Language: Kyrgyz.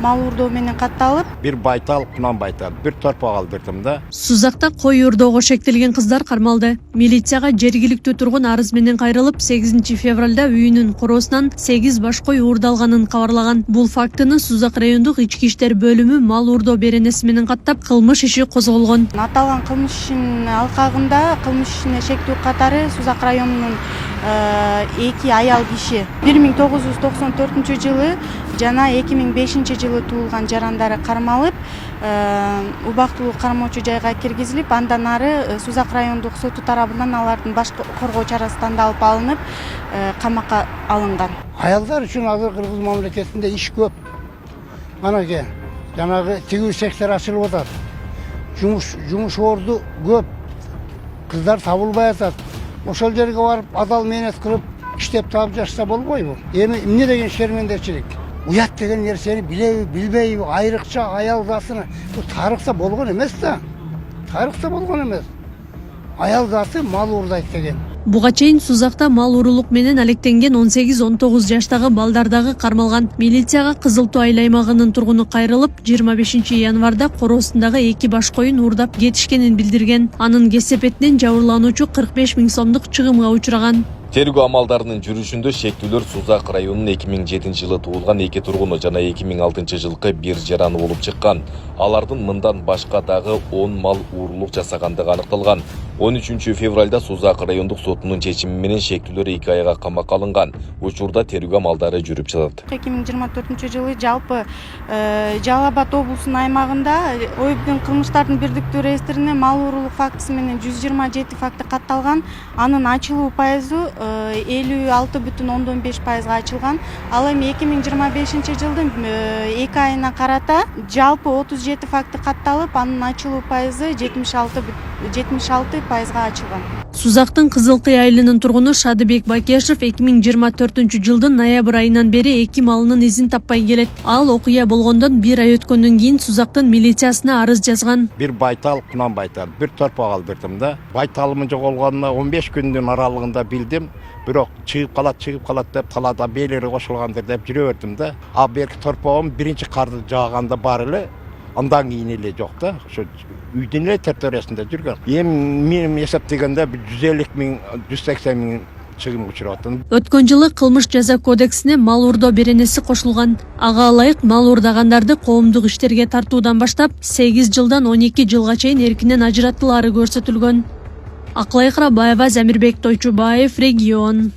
Мал уурдоо менен катталып, bir baytal, kunan baytal, bir torpaq aldırdım da. Сузакта кой уурдоого шектелген кыздар кармалды. Милицияга жергиликтүү тургун арыз менен кайрылып, 8 февралда үйүнүн короосунан 8 баш кой уурдалганын кабарлаган. Бул фактыны Сузак райондук ички иштер бөлүмү мал уурдоо беренеси менен каттап, кылмыш иши козголгон. Аталган кылмыш ишинин алкагында кылмыш ишине шектүү катары Сузак районунун 2 аял киши 1994 жылы жана 2005 жылы туулган жарандары кармалып, убактылуу кармоочу жайга киргизилип, андан ары Сузак райондук соту тарабынан алардын баш коргоо чарасы тандалып алынып, камакка алынган. Аялдар үчүн азыр Кыргыз мамлекетинде иш көп. Манаке, жанагы тигүү сектор ачылып атат. Жумуш орду көп. Кыздар табылбай атат. Ошол жерге барып, адал менет кылып, иштеп таап жашса болбойбу? Эми эмне деген шермендерчилик? Уят деген нерсени билеби, билбейби, айрыкча аял затыны. Бул тарыхта болгон эмес да. Тарыхта болгон эмес. Аял заты мал уурдайт деген. Буга чейин Сузакта мал уурулук менен алектенген 18-19 жаштагы балдар дагы кармалган. Милицияга Кызыл Туу айыл аймагынын тургуну кайрылып, 25 январда короосундагы 2 баш коюн уурдап кетишкенин билдирген. Анын кесепетинен жабырлануучу 45 000 сомдук чыгымга учураган. Тергөө амалдарынын жүрүшүндө шектүүлөр Сузак районунун 2007 жылы туулган 2 тургуну жана 2006 жылкы 1 жараны болуп чыккан. Алардын мындан башка дагы 10 мал уурулук жасагандыгы аныкталган. 13 февралда Сузак райондук сотунун чечими менен шектүүлөр 2 айга камакка алынган. Учурда тергөө амалдары жүрүп жатат. 2024 жылы жалпы Жалал Абад облусунун аймагында ойбун кылмыштардын бирдиктүү реестрине мал уурулук фактысы менен 127 факты катталган. Анын ачылуу пайызы 56,5%га ачылган. Ал эми 2025 жылдын 2 айына карата жалпы 37 факты катталып, анын ачылуу пайызы 76%га ачылган. Сузактын Кызылкый айылынын тургуну Шадыбек Бакешев 2024 жылдын ноябрь айынан бери эки малынын изин таппай келет. Ал окуя болгондон 1 ай өткөндөн кийин Сузактын милициясына арыз жазган. Bir baytal, kunan baytal, bir torpaq aldırdım da. Baytalımın жоголгонуна 15 күндүн аралыгында билдим. Бирок чыгып калат деп талаада бээлери кошулгандыр деп жүрө бердим да. А берки торпогум биринчи карды жааганда бар эле, андан кийин эле жок да. Ошо үйдүн эле территориясында жүргөн. Эми мен эсептегенде 150 000, 180 000 чыгым учураттым. Өткөн жылы кылмыш жаза кодексине мал уурдоо беренеси кошулган. Ага ылайык мал уурдагандарды коомдук иштерге тартуудан баштап 8 жылдан 12 жылга чейин эркинен ажыратылары көрсөтүлгөн. Аклай Кырабаева, Замирбек Тойчубаев, Регион.